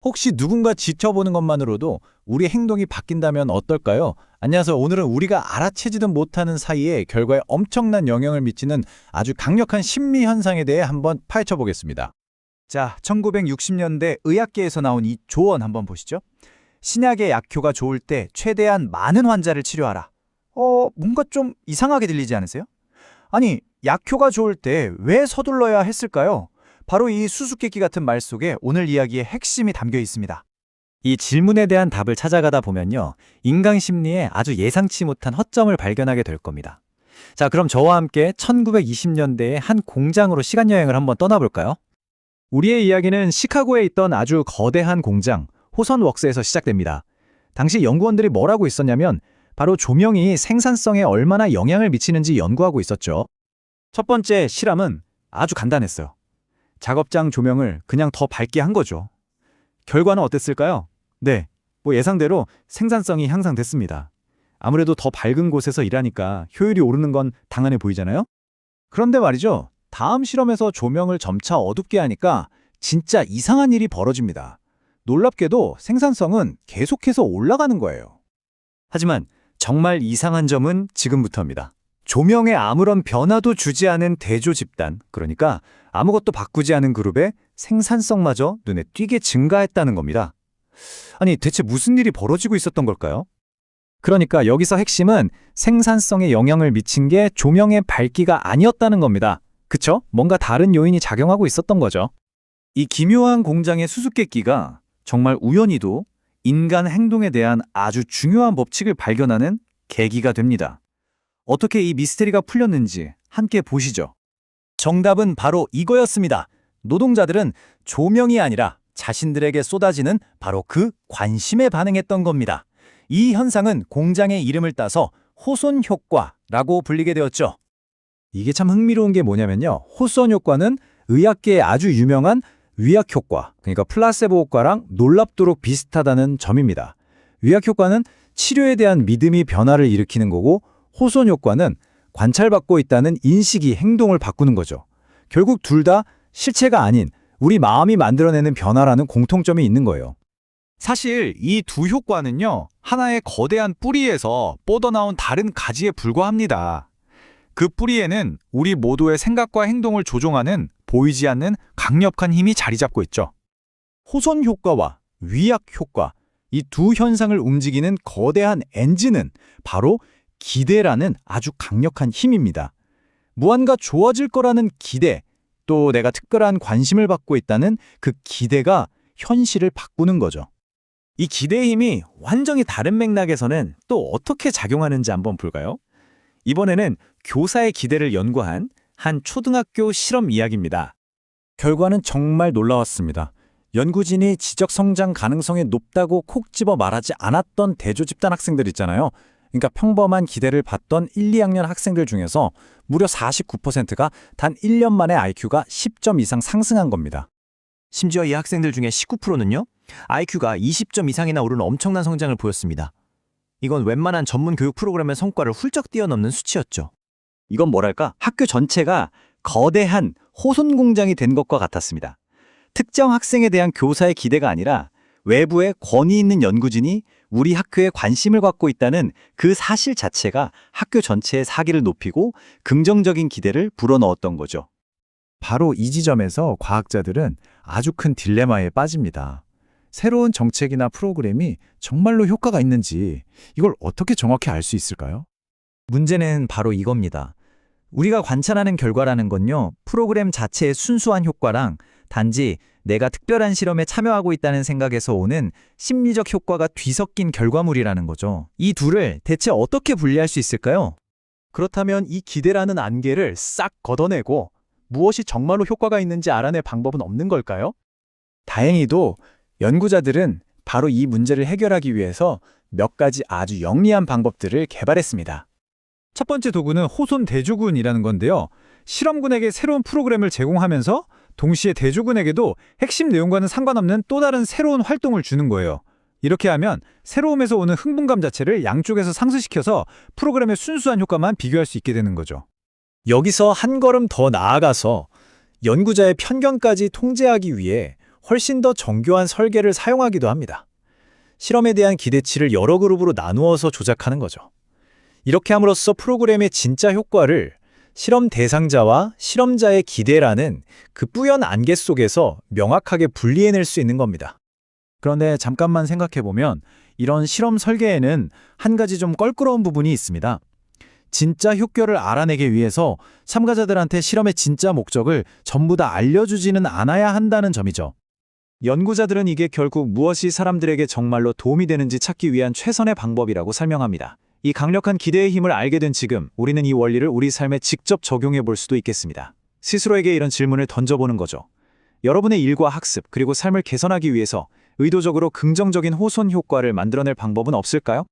혹시 누군가 지켜보는 것만으로도 우리 행동이 바뀐다면 어떨까요? 안녕하세요. 오늘은 우리가 알아채지도 못하는 사이에 결과에 엄청난 영향을 미치는 아주 강력한 심리 현상에 대해 한번 파헤쳐 보겠습니다. 자, 1960년대 의학계에서 나온 이 조언 한번 보시죠. 신약의 약효가 좋을 때 최대한 많은 환자를 치료하라. 뭔가 좀 이상하게 들리지 않으세요? 아니, 약효가 좋을 때 왜 서둘러야 했을까요? 바로 이 수수께끼 같은 말 속에 오늘 이야기의 핵심이 담겨 있습니다. 이 질문에 대한 답을 찾아가다 보면요, 인간 심리에 아주 예상치 못한 허점을 발견하게 될 겁니다. 자, 그럼 저와 함께 1920년대의 한 공장으로 시간여행을 한번 떠나볼까요? 우리의 이야기는 시카고에 있던 아주 거대한 공장, 호선웍스에서 시작됩니다. 당시 연구원들이 뭘 하고 있었냐면 바로 조명이 생산성에 얼마나 영향을 미치는지 연구하고 있었죠. 첫 번째 실험은 아주 간단했어요. 작업장 조명을 그냥 더 밝게 한 거죠. 결과는 어땠을까요? 네, 예상대로 생산성이 향상됐습니다. 아무래도 더 밝은 곳에서 일하니까 효율이 오르는 건 당연해 보이잖아요? 그런데 말이죠. 다음 실험에서 조명을 점차 어둡게 하니까 진짜 이상한 일이 벌어집니다. 놀랍게도 생산성은 계속해서 올라가는 거예요. 하지만 정말 이상한 점은 지금부터입니다. 조명에 아무런 변화도 주지 않은 대조 집단, 그러니까 아무것도 바꾸지 않은 그룹의 생산성마저 눈에 띄게 증가했다는 겁니다. 아니, 대체 무슨 일이 벌어지고 있었던 걸까요? 그러니까 여기서 핵심은 생산성에 영향을 미친 게 조명의 밝기가 아니었다는 겁니다. 그쵸? 뭔가 다른 요인이 작용하고 있었던 거죠. 이 기묘한 공장의 수수께끼가 정말 우연히도 인간 행동에 대한 아주 중요한 법칙을 발견하는 계기가 됩니다. 어떻게 이 미스테리가 풀렸는지 함께 보시죠. 정답은 바로 이거였습니다. 노동자들은 조명이 아니라 자신들에게 쏟아지는 바로 그 관심에 반응했던 겁니다. 이 현상은 공장의 이름을 따서 호손 효과라고 불리게 되었죠. 이게 참 흥미로운 게 뭐냐면요. 호손 효과는 의학계에 아주 유명한 위약 효과, 그러니까 플라세보 효과랑 놀랍도록 비슷하다는 점입니다. 위약 효과는 치료에 대한 믿음이 변화를 일으키는 거고, 호손 효과는 관찰받고 있다는 인식이 행동을 바꾸는 거죠. 결국 둘 다 실체가 아닌 우리 마음이 만들어내는 변화라는 공통점이 있는 거예요. 사실 이 두 효과는요, 하나의 거대한 뿌리에서 뻗어나온 다른 가지에 불과합니다. 그 뿌리에는 우리 모두의 생각과 행동을 조종하는 보이지 않는 강력한 힘이 자리 잡고 있죠. 호손 효과와 위약 효과, 이 두 현상을 움직이는 거대한 엔진은 바로 기대라는 아주 강력한 힘입니다. 무언가 좋아질 거라는 기대, 또 내가 특별한 관심을 받고 있다는 그 기대가 현실을 바꾸는 거죠. 이 기대의 힘이 완전히 다른 맥락에서는 또 어떻게 작용하는지 한번 볼까요? 이번에는 교사의 기대를 연구한 한 초등학교 실험 이야기입니다. 결과는 정말 놀라웠습니다. 연구진이 지적 성장 가능성이 높다고 콕 집어 말하지 않았던 대조 집단 학생들 있잖아요. 그러니까 평범한 기대를 받던 1, 2학년 학생들 중에서 무려 49%가 단 1년 만에 IQ가 10점 이상 상승한 겁니다. 심지어 이 학생들 중에 19%는요, IQ가 20점 이상이나 오르는 엄청난 성장을 보였습니다. 이건 웬만한 전문 교육 프로그램의 성과를 훌쩍 뛰어넘는 수치였죠. 이건 뭐랄까? 학교 전체가 거대한 호손 공장이 된 것과 같았습니다. 특정 학생에 대한 교사의 기대가 아니라 외부의 권위 있는 연구진이 우리 학교에 관심을 갖고 있다는 그 사실 자체가 학교 전체의 사기를 높이고 긍정적인 기대를 불어넣었던 거죠. 바로 이 지점에서 과학자들은 아주 큰 딜레마에 빠집니다. 새로운 정책이나 프로그램이 정말로 효과가 있는지 이걸 어떻게 정확히 알 수 있을까요? 문제는 바로 이겁니다. 우리가 관찰하는 결과라는 건요, 프로그램 자체의 순수한 효과랑 단지 내가 특별한 실험에 참여하고 있다는 생각에서 오는 심리적 효과가 뒤섞인 결과물이라는 거죠. 이 둘을 대체 어떻게 분리할 수 있을까요? 그렇다면 이 기대라는 안개를 싹 걷어내고 무엇이 정말로 효과가 있는지 알아낼 방법은 없는 걸까요? 다행히도 연구자들은 바로 이 문제를 해결하기 위해서 몇 가지 아주 영리한 방법들을 개발했습니다. 첫 번째 도구는 호손 대조군이라는 건데요. 실험군에게 새로운 프로그램을 제공하면서 동시에 대조군에게도 핵심 내용과는 상관없는 또 다른 새로운 활동을 주는 거예요. 이렇게 하면 새로움에서 오는 흥분감 자체를 양쪽에서 상쇄시켜서 프로그램의 순수한 효과만 비교할 수 있게 되는 거죠. 여기서 한 걸음 더 나아가서 연구자의 편견까지 통제하기 위해 훨씬 더 정교한 설계를 사용하기도 합니다. 실험에 대한 기대치를 여러 그룹으로 나누어서 조작하는 거죠. 이렇게 함으로써 프로그램의 진짜 효과를 실험 대상자와 실험자의 기대라는 그 뿌연 안개 속에서 명확하게 분리해낼 수 있는 겁니다. 그런데 잠깐만 생각해보면 이런 실험 설계에는 한 가지 좀 껄끄러운 부분이 있습니다. 진짜 효과를 알아내기 위해서 참가자들한테 실험의 진짜 목적을 전부 다 알려주지는 않아야 한다는 점이죠. 연구자들은 이게 결국 무엇이 사람들에게 정말로 도움이 되는지 찾기 위한 최선의 방법이라고 설명합니다. 이 강력한 기대의 힘을 알게 된 지금 우리는 이 원리를 우리 삶에 직접 적용해 볼 수도 있겠습니다. 스스로에게 이런 질문을 던져보는 거죠. 여러분의 일과 학습 그리고 삶을 개선하기 위해서 의도적으로 긍정적인 호손 효과를 만들어낼 방법은 없을까요?